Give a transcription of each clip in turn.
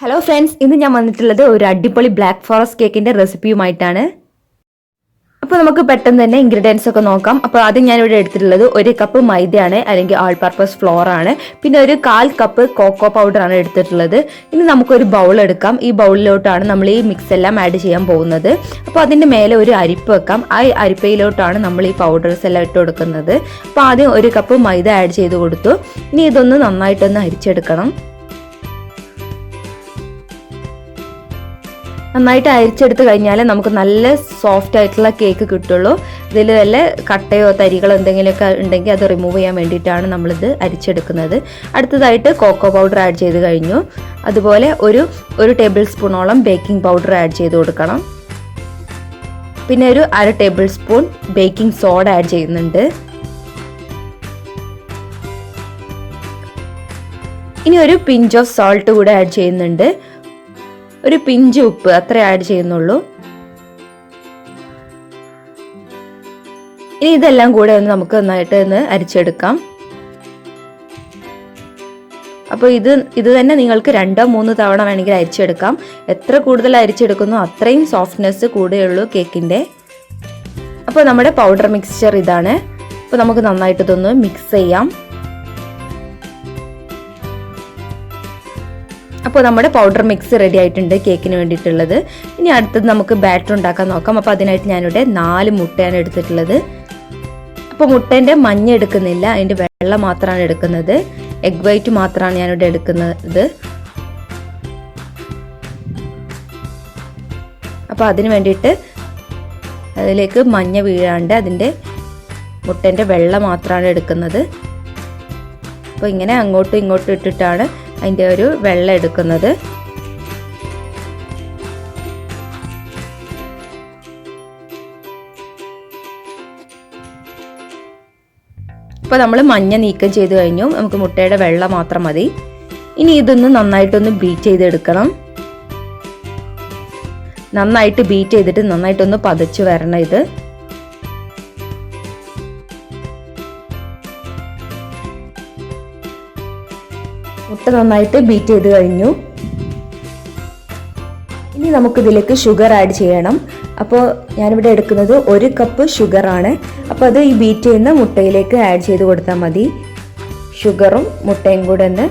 Hello friends, ഇന്ന് ഞാൻ വന്നിട്ടുള്ളത് ഒരു അടിപൊളി ബ്ലാക്ക് ഫോറസ്റ്റ് കേക്കിന്റെ റെസിപ്പിയുമായിട്ടാണ്. അപ്പോൾ നമുക്ക് പെട്ടെന്ന് തന്നെ ഇൻഗ്രീഡിയൻസ് ഒക്കെ നോക്കാം. അപ്പോൾ ആദ്യം ഞാനിവിടെ എടുത്തിട്ടുള്ളത് 1 കപ്പ് മൈദയാണ്, അല്ലെങ്കിൽ ആൾ പർപ്പസ് ഫ്ലോർ ആണ്. പിന്നെ ഒരു 1/4 കപ്പ് കോക്കോ പൗഡർ ആണ് എടുത്തിട്ടുള്ളത്. ഇനി നമുക്കൊരു ബൗൾ എടുക്കാം. ഈ ബൗളിലോട്ടാണ് നമ്മൾ ഈ മിക്സ് എല്ലാം ആഡ് ചെയ്യാൻ പോകുന്നത്. അപ്പോൾ അതിൻ്റെ മേലെ ഒരു അരിപ്പ വെക്കാം. ആ അരിപ്പയിലോട്ടാണ് നമ്മൾ ഈ പൗഡേഴ്സ് എല്ലാം ഇട്ട് കൊടുക്കുന്നത്. അപ്പോൾ ആദ്യം 1 കപ്പ് മൈദ ആഡ് ചെയ്ത് കൊടുത്തു. ഇനി ഇതൊന്ന് നന്നായിട്ടൊന്ന് അരിച്ചെടുക്കണം. നന്നായിട്ട് അരിച്ചെടുത്ത് കഴിഞ്ഞാൽ നമുക്ക് നല്ല സോഫ്റ്റ് ആയിട്ടുള്ള കേക്ക് കിട്ടുള്ളൂ. ഇതിൽ വല്ല കട്ടയോ തരികളോ എന്തെങ്കിലുമൊക്കെ ഉണ്ടെങ്കിൽ അത് റിമൂവ് ചെയ്യാൻ വേണ്ടിയിട്ടാണ് നമ്മളിത് അരിച്ചെടുക്കുന്നത്. അടുത്തതായിട്ട് കോക്കോ പൗഡർ ആഡ് ചെയ്ത് കഴിഞ്ഞു. അതുപോലെ ഒരു ടേബിൾ സ്പൂണോളം ബേക്കിംഗ് പൗഡർ ആഡ് ചെയ്ത് കൊടുക്കണം. പിന്നെ ഒരു 1/2 table spoon baking soda add ചെയ്യുന്നുണ്ട്. ഇനി ഒരു പിഞ്ച് ഓഫ് സോൾട്ട് കൂടെ ആഡ് ചെയ്യുന്നുണ്ട്. ഒരു പിഞ്ച് ഉപ്പ് അത്ര ആഡ് ചെയ്യുന്നുള്ളൂ. ഇനി ഇതെല്ലാം കൂടെ നമുക്ക് നന്നായിട്ട് ഒന്ന് അരിച്ചെടുക്കാം. അപ്പോൾ ഇത് തന്നെ നിങ്ങൾക്ക് 2-3 തവണ വേണമെങ്കിൽ അരിച്ചെടുക്കാം. എത്ര കൂടുതൽ അരിച്ചെടുക്കുന്നു അത്രയും സോഫ്റ്റ്നെസ് കൂടെയുള്ളൂ കേക്കിൻ്റെ. അപ്പോൾ നമ്മുടെ പൗഡർ മിക്സ്ചർ ഇതാണ്. അപ്പോൾ നമുക്ക് നന്നായിട്ട് ഇതൊന്ന് മിക്സ് ചെയ്യാം. അപ്പോൾ നമ്മുടെ പൗഡർ മിക്സ് റെഡി ആയിട്ടുണ്ട് കേക്കിന് വേണ്ടിയിട്ടുള്ളത്. ഇനി അടുത്തത് നമുക്ക് ബാറ്റർ ഉണ്ടാക്കാൻ നോക്കാം. അപ്പോൾ അതിനായിട്ട് ഞാനിവിടെ 4 മുട്ടയാണ് എടുത്തിട്ടുള്ളത്. അപ്പോൾ മുട്ടേൻ്റെ മഞ്ഞ എടുക്കുന്നില്ല, അതിൻ്റെ വെള്ള മാത്രമാണ് എടുക്കുന്നത്. എഗ് വൈറ്റ് മാത്രമാണ് ഞാനിവിടെ എടുക്കുന്നത്. അപ്പോൾ അതിന് വേണ്ടിയിട്ട് അതിലേക്ക് മഞ്ഞ വീഴാണ്ട് അതിൻ്റെ മുട്ടേൻ്റെ വെള്ള മാത്രമാണ് എടുക്കുന്നത്. അപ്പോൾ ഇങ്ങനെ അങ്ങോട്ടും ഇങ്ങോട്ടും ഇട്ടിട്ടാണ് അതിൻ്റെ ഒരു വെള്ളം എടുക്കുന്നത്. ഇപ്പോൾ നമ്മൾ മഞ്ഞ നീക്കം ചെയ്ത് കഴിഞ്ഞു. നമുക്ക് മുട്ടയുടെ വെള്ള മാത്രം മതി. ഇനി ഇതൊന്ന് നന്നായിട്ടൊന്ന് ബീറ്റ് ചെയ്തെടുക്കണം. നന്നായിട്ട് ബീറ്റ് ചെയ്തിട്ട് നന്നായിട്ടൊന്ന് പതച്ച് വരണം ഇത്. മുട്ട നന്നായിട്ട് ബീറ്റ് ചെയ്ത് കഴിഞ്ഞു. ഇനി നമുക്കിതിലേക്ക് ഷുഗർ ആഡ് ചെയ്യണം. അപ്പോൾ ഞാനിവിടെ എടുക്കുന്നത് 1 കപ്പ് ഷുഗറാണ്. അപ്പോൾ അത് ഈ ബീറ്റ് ചെയ്യുന്ന മുട്ടയിലേക്ക് ആഡ് ചെയ്ത് കൊടുത്താൽ മതി. ഷുഗറും മുട്ടയും കൂടെ ഒന്ന്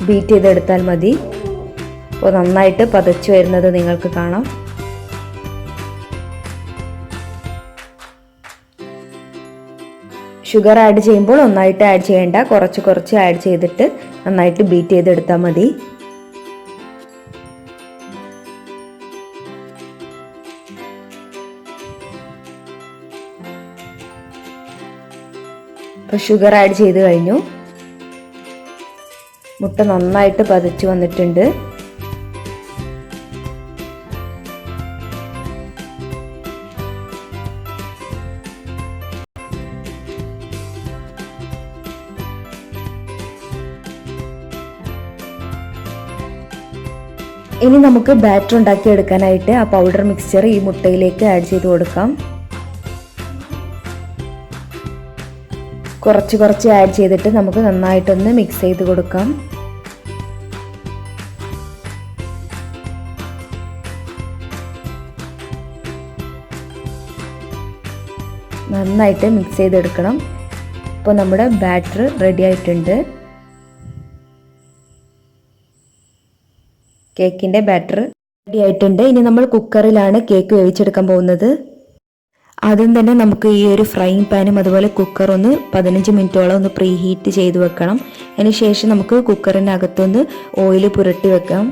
ബീറ്റ് ചെയ്തെടുത്താൽ മതി. അപ്പോൾ നന്നായിട്ട് പതച്ച് വരുന്നത് നിങ്ങൾക്ക് കാണാം. ഷുഗർ ആഡ് ചെയ്യുമ്പോൾ ഒന്നായിട്ട് ആഡ് ചെയ്യേണ്ട, കുറച്ച് ആഡ് ചെയ്തിട്ട് നന്നായിട്ട് ബീറ്റ് ചെയ്തെടുത്താൽ മതി. ഇപ്പോൾ ഷുഗർ ആഡ് ചെയ്ത് കഴിഞ്ഞു. മുട്ട നന്നായിട്ട് പതച്ച് വന്നിട്ടുണ്ട്. ഇനി നമുക്ക് ബാറ്റർ ഉണ്ടാക്കി എടുക്കാനായിട്ട് ആ പൗഡർ മിക്സ്ചർ ഈ മുട്ടയിലേക്ക് ആഡ് ചെയ്ത് കൊടുക്കാം. കുറച്ച് ആഡ് ചെയ്തിട്ട് നമുക്ക് നന്നായിട്ടൊന്ന് മിക്സ് ചെയ്ത് കൊടുക്കാം. നന്നായിട്ട് മിക്സ് ചെയ്തെടുക്കണം. ഇപ്പോൾ നമ്മുടെ ബാറ്റർ റെഡി ആയിട്ടുണ്ട്. കേക്കിൻ്റെ ബാറ്റർ റെഡി ആയിട്ടുണ്ട്. ഇനി നമ്മൾ കുക്കറിലാണ് കേക്ക് വേവിച്ചെടുക്കാൻ പോകുന്നത്. ആദ്യം തന്നെ നമുക്ക് ഈ ഒരു ഫ്രൈയിങ് പാനും അതുപോലെ കുക്കർ ഒന്ന് 15 മിനിറ്റോളം ഒന്ന് പ്രീ ഹീറ്റ് ചെയ്ത് വെക്കണം. അതിന് ശേഷം നമുക്ക് കുക്കറിൻ്റെ അകത്തൊന്ന് ഓയിൽ പുരട്ടി വെക്കാം.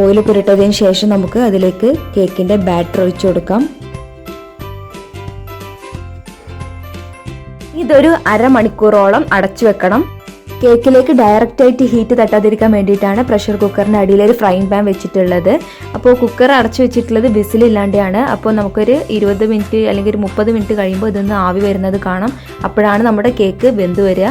ഓയിൽ പുരട്ടിയതിന് ശേഷം നമുക്ക് അതിലേക്ക് കേക്കിൻ്റെ ബാറ്റർ ഒഴിച്ചു കൊടുക്കാം. ഇതൊരു 1/2 മണിക്കൂറോളം അടച്ചു വെക്കണം. കേക്കിലേക്ക് ഡയറക്റ്റ് ആയിട്ട് ഹീറ്റ് തട്ടാതിരിക്കാൻ വേണ്ടിയിട്ടാണ് പ്രഷർ കുക്കറിൻ്റെ അടിയിൽ ഒരു ഫ്രൈയിങ് പാൻ വെച്ചിട്ടുള്ളത്. അപ്പോൾ കുക്കർ അടച്ചു വെച്ചിട്ടുള്ളത് വിസിലില്ലാണ്ടാണ്. അപ്പോൾ നമുക്കൊരു 20 മിനിറ്റ് അല്ലെങ്കിൽ ഒരു 30 മിനിറ്റ് കഴിയുമ്പോൾ ഇതൊന്ന് ആവി വരുന്നത് കാണാം. അപ്പോഴാണ് നമ്മുടെ കേക്ക് വെന്ത് വരിക.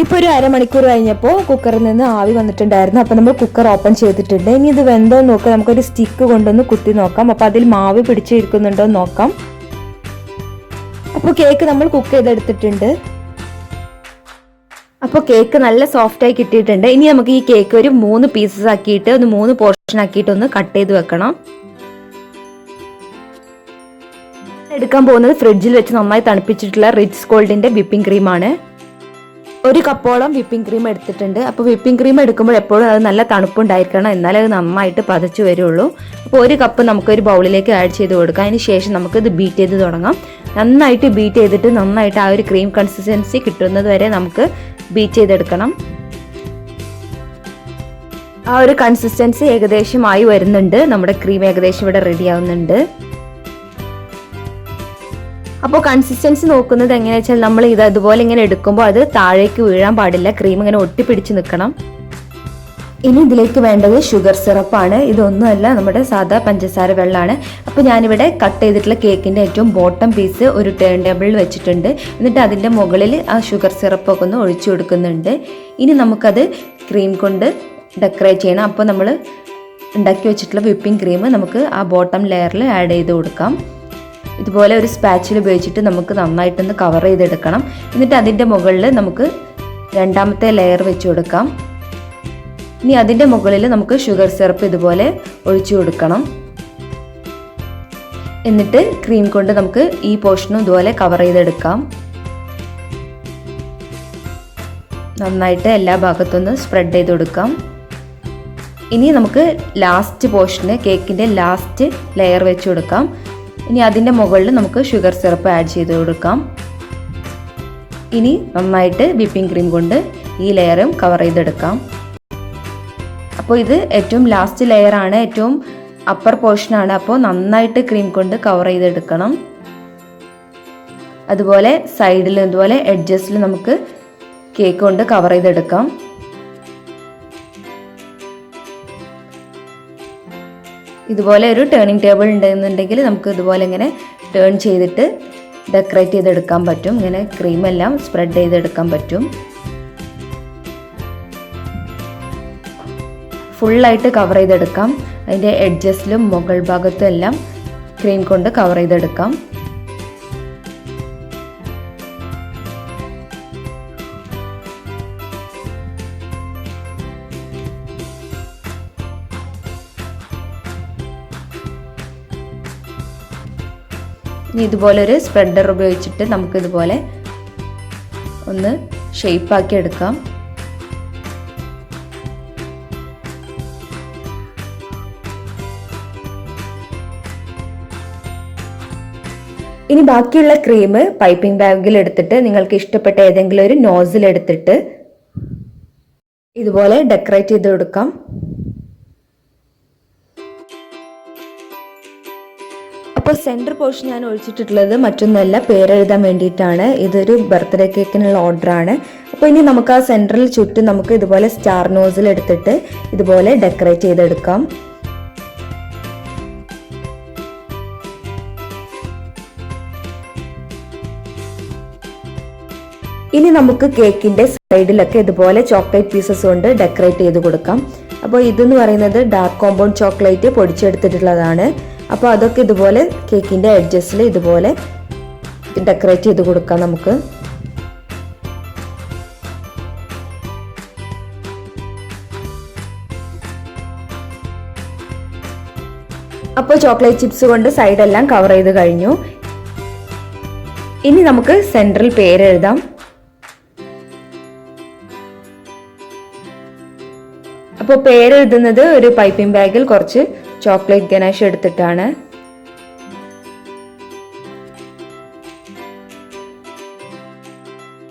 ഇപ്പോൾ ഒരു 1/2 മണിക്കൂർ കഴിഞ്ഞപ്പോൾ കുക്കറിൽ നിന്ന് ആവി വന്നിട്ടുണ്ടായിരുന്നു. അപ്പോൾ നമ്മൾ കുക്കർ ഓപ്പൺ ചെയ്തിട്ടുണ്ട്. ഇനി ഇത് വെന്തോ നോക്കാം. നമുക്കൊരു സ്റ്റിക്ക് കൊണ്ടൊന്ന് കുത്തി നോക്കാം. അപ്പോൾ അതിൽ മാവ് പിടിച്ചിരിക്കുന്നുണ്ടോ എന്ന് നോക്കാം. അപ്പോൾ കേക്ക് നമ്മൾ കുക്ക് ചെയ്തെടുത്തിട്ടുണ്ട്. അപ്പോൾ കേക്ക് നല്ല സോഫ്റ്റായി കിട്ടിയിട്ടുണ്ട്. ഇനി നമുക്ക് ഈ കേക്ക് ഒരു 3 പീസസ് ആക്കിയിട്ട് 3 പോർഷൻ ആക്കിയിട്ട് ഒന്ന് കട്ട് ചെയ്ത് വെക്കണം. എടുക്കാൻ പോകുന്നത് ഫ്രിഡ്ജിൽ വെച്ച് നന്നായി തണുപ്പിച്ചിട്ടുള്ള റിച്ച് ഗോൾഡിന്റെ വിപ്പിംഗ് ക്രീമാണ്. 1 കപ്പോളം വിപ്പിംഗ് ക്രീം എടുത്തിട്ടുണ്ട്. അപ്പോൾ വിപ്പിംഗ് ക്രീം എടുക്കുമ്പോൾ എപ്പോഴും അത് നല്ല തണുപ്പുണ്ടായിരിക്കണം, എന്നാലേ അത് നന്നായിട്ട് പതച്ചു വരുള്ളൂ. അപ്പോൾ 1 കപ്പ് നമുക്കൊരു ബൗളിലേക്ക് ആഡ് ചെയ്ത് കൊടുക്കാം. അതിന് ശേഷം നമുക്ക് ഇത് ബീറ്റ് ചെയ്ത് തുടങ്ങാം. നന്നായിട്ട് ബീറ്റ് ചെയ്തിട്ട് നന്നായിട്ട് ആ ഒരു ക്രീം കൺസിസ്റ്റൻസി കിട്ടുന്നത് വരെ നമുക്ക് ബീറ്റ് ചെയ്തെടുക്കണം. ആ ഒരു കൺസിസ്റ്റൻസി ഏകദേശം ആയി വരുന്നുണ്ട്. നമ്മുടെ ക്രീം ഏകദേശം ഇവിടെ റെഡി ആവുന്നുണ്ട്. അപ്പോൾ കൺസിസ്റ്റൻസി നോക്കുന്നത് എങ്ങനെയാ വെച്ചാൽ നമ്മൾ ഇത് അതുപോലെ ഇങ്ങനെ എടുക്കുമ്പോൾ അത് താഴേക്ക് വീഴാൻ പാടില്ല, ക്രീം ഇങ്ങനെ ഒട്ടിപ്പിടിച്ച് നിൽക്കണം. ഇനി ഇതിലേക്ക് വേണ്ടത് ഷുഗർ സിറപ്പാണ്. ഇതൊന്നുമല്ല, നമ്മുടെ സാധാ പഞ്ചസാര വെള്ളമാണ്. അപ്പോൾ ഞാനിവിടെ കട്ട് ചെയ്തിട്ടുള്ള കേക്കിൻ്റെ ഏറ്റവും ബോട്ടം പീസ് ഒരു ടേൺ ടേബിളിൽ വെച്ചിട്ടുണ്ട്. എന്നിട്ട് അതിൻ്റെ മുകളിൽ ആ ഷുഗർ സിറപ്പൊക്കെ ഒന്ന് ഒഴിച്ചു കൊടുക്കുന്നുണ്ട്. ഇനി നമുക്കത് ക്രീം കൊണ്ട് ഡെക്കറേറ്റ് ചെയ്യണം. അപ്പോൾ നമ്മൾ ഉണ്ടാക്കി വെച്ചിട്ടുള്ള വിപ്പിംഗ് ക്രീം നമുക്ക് ആ ബോട്ടം ലെയറിൽ ആഡ് ചെയ്ത് കൊടുക്കാം. ഇതുപോലെ ഒരു സ്പാച്ചിൽ ഉപയോഗിച്ചിട്ട് നമുക്ക് നന്നായിട്ടൊന്ന് കവർ ചെയ്തെടുക്കണം. എന്നിട്ട് അതിൻ്റെ മുകളിൽ നമുക്ക് രണ്ടാമത്തെ ലെയർ വെച്ച് കൊടുക്കാം. ഇനി അതിൻ്റെ മുകളിൽ നമുക്ക് ഷുഗർ സിറപ്പ് ഇതുപോലെ ഒഴിച്ചു കൊടുക്കണം. എന്നിട്ട് ക്രീം കൊണ്ട് നമുക്ക് ഈ പോർഷനും ഇതുപോലെ കവർ ചെയ്തെടുക്കാം. നന്നായിട്ട് എല്ലാ ഭാഗത്തൊന്ന് സ്പ്രെഡ് ചെയ്ത് കൊടുക്കാം. ഇനി നമുക്ക് ലാസ്റ്റ് പോർഷന് കേക്കിൻ്റെ ലാസ്റ്റ് ലെയർ വെച്ച് കൊടുക്കാം. ഇനി അതിൻ്റെ മുകളിൽ നമുക്ക് ഷുഗർ സിറപ്പ് ആഡ് ചെയ്ത് കൊടുക്കാം. ഇനി നന്നായിട്ട് വിപ്പിംഗ് ക്രീം കൊണ്ട് ഈ ലെയറും കവർ ചെയ്തെടുക്കാം. അപ്പോൾ ഇത് ഏറ്റവും ലാസ്റ്റ് ലെയറാണ്, ഏറ്റവും അപ്പർ പോർഷനാണ്. അപ്പോൾ നന്നായിട്ട് ക്രീം കൊണ്ട് കവർ ചെയ്തെടുക്കണം. അതുപോലെ സൈഡിൽ ഇതുപോലെ എഡ്ജസിൽ നമുക്ക് കേക്ക് കൊണ്ട് കവർ ചെയ്തെടുക്കാം. ഇതുപോലെ ഒരു ടേണിംഗ് ടേബിൾ ഉണ്ടെന്നുണ്ടെങ്കിൽ നമുക്ക് ഇതുപോലെ ഇങ്ങനെ ടേൺ ചെയ്തിട്ട് ഡെക്കറേറ്റ് ചെയ്തെടുക്കാൻ പറ്റും. ഇങ്ങനെ ക്രീമെല്ലാം സ്പ്രെഡ് ചെയ്തെടുക്കാൻ പറ്റും. ഫുള്ളായിട്ട് കവർ ചെയ്തെടുക്കാം. അതിൻ്റെ എഡ്ജസിലും മുകൾ ഭാഗത്തും എല്ലാം ക്രീം കൊണ്ട് കവർ ചെയ്തെടുക്കാം. ഇനി ഇതുപോലൊരു സ്പ്രെഡർ ഉപയോഗിച്ചിട്ട് നമുക്കിതുപോലെ ഒന്ന് ഷേപ്പാക്കി എടുക്കാം. ഇനി ബാക്കിയുള്ള ക്രീം പൈപ്പിംഗ് ബാഗിൽ എടുത്തിട്ട് നിങ്ങൾക്ക് ഇഷ്ടപ്പെട്ട ഏതെങ്കിലും ഒരു നോസിൽ എടുത്തിട്ട് ഇതുപോലെ ഡെക്കറേറ്റ് ചെയ്ത് കൊടുക്കാം. അപ്പോൾ സെൻറ്റർ പോർഷൻ ഞാൻ ഒഴിച്ചിട്ടുള്ളത് മറ്റൊന്നുമല്ല, പേരെഴുതാൻ വേണ്ടിയിട്ടാണ്. ഇതൊരു ബർത്ത്ഡേ കേക്കിനുള്ള ഓർഡറാണ്. അപ്പോൾ ഇനി നമുക്ക് ആ സെൻറ്ററിൽ ചുറ്റും നമുക്ക് ഇതുപോലെ സ്റ്റാർ നോസിൽ എടുത്തിട്ട് ഇതുപോലെ ഡെക്കറേറ്റ് ചെയ്തെടുക്കാം. ഇനി നമുക്ക് കേക്കിൻ്റെ സൈഡിലൊക്കെ ഇതുപോലെ ചോക്ലേറ്റ് പീസസ് കൊണ്ട് ഡെക്കറേറ്റ് ചെയ്ത് കൊടുക്കാം. അപ്പോൾ ഇതെന്ന് പറയുന്നത് ഡാർക്ക് കോമ്പൗണ്ട് ചോക്ലേറ്റ് പൊടിച്ചെടുത്തിട്ടുള്ളതാണ്. അപ്പോൾ അതൊക്കെ ഇതുപോലെ കേക്കിൻ്റെ എഡ്ജസിൽ ഇതുപോലെ ഡെക്കറേറ്റ് ചെയ്ത് കൊടുക്കാം നമുക്ക്. അപ്പോൾ ചോക്ലേറ്റ് ചിപ്സ് കൊണ്ട് സൈഡെല്ലാം കവർ ചെയ്ത് കഴിഞ്ഞു. ഇനി നമുക്ക് സെൻട്രൽ പേരെഴുതാം. അപ്പോൾ പേരെഴുതുന്നത് ഒരു പൈപ്പിംഗ് ബാഗിൽ കുറച്ച് ചോക്ലേറ്റ് ഗനാഷ് എടുത്തിട്ടാണ്.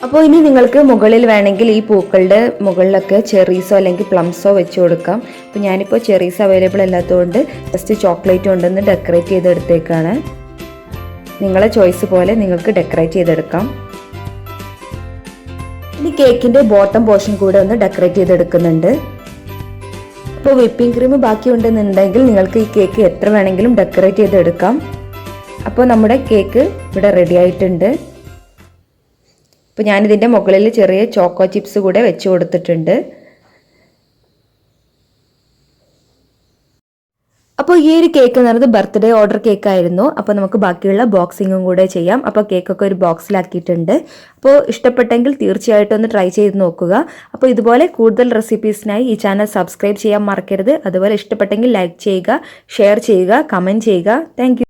അപ്പോൾ ഇനി നിങ്ങൾക്ക് മുകളിൽ വേണമെങ്കിൽ ഈ പൂക്കളുടെ മുകളിലൊക്കെ ചെറീസോ അല്ലെങ്കിൽ പ്ലംസോ വെച്ച് കൊടുക്കാം. അപ്പോൾ ഞാനിപ്പോൾ ചെറീസ് അവൈലബിൾ അല്ലാത്തതുകൊണ്ട് ജസ്റ്റ് ചോക്ലേറ്റ് കൊണ്ടൊന്ന് ഡെക്കറേറ്റ് ചെയ്തെടുത്തേക്കാണ്. നിങ്ങളെ ചോയ്സ് പോലെ നിങ്ങൾക്ക് ഡെക്കറേറ്റ് ചെയ്തെടുക്കാം. ഇനി കേക്കിൻ്റെ ബോട്ടം പോർഷൻ കൂടെ ഒന്ന് ഡെക്കറേറ്റ് ചെയ്തെടുക്കുന്നുണ്ട്. അപ്പോൾ വിപ്പിംഗ് ക്രീം ബാക്കിയുണ്ടെന്നുണ്ടെങ്കിൽ നിങ്ങൾക്ക് ഈ കേക്ക് എത്ര വേണമെങ്കിലും ഡെക്കറേറ്റ് ചെയ്തെടുക്കാം. അപ്പോൾ നമ്മുടെ കേക്ക് ഇവിടെ റെഡി ആയിട്ടുണ്ട്. അപ്പോൾ ഞാനിതിൻ്റെ മുകളിൽ ചെറിയ ചോക്കോ ചിപ്സ് കൂടെ വെച്ച് കൊടുത്തിട്ടുണ്ട്. അപ്പോൾ ഈ ഒരു കേക്ക് എന്ന് പറയുന്നത് ബർത്ത്ഡേ ഓർഡർ കേക്ക് ആയിരുന്നു. അപ്പോൾ നമുക്ക് ബാക്കിയുള്ള ബോക്സിങ്ങും കൂടെ ചെയ്യാം. അപ്പോൾ കേക്കൊക്കെ ഒരു ബോക്സിലാക്കിയിട്ടുണ്ട്. അപ്പോൾ ഇഷ്ടപ്പെട്ടെങ്കിൽ തീർച്ചയായിട്ടും ഒന്ന് ട്രൈ ചെയ്ത് നോക്കുക. അപ്പോൾ ഇതുപോലെ കൂടുതൽ റെസിപ്പീസിനായി ഈ ചാനൽ സബ്സ്ക്രൈബ് ചെയ്യാൻ മറക്കരുത്. അതുപോലെ ഇഷ്ടപ്പെട്ടെങ്കിൽ ലൈക്ക് ചെയ്യുക, ഷെയർ ചെയ്യുക, കമൻറ്റ് ചെയ്യുക. താങ്ക്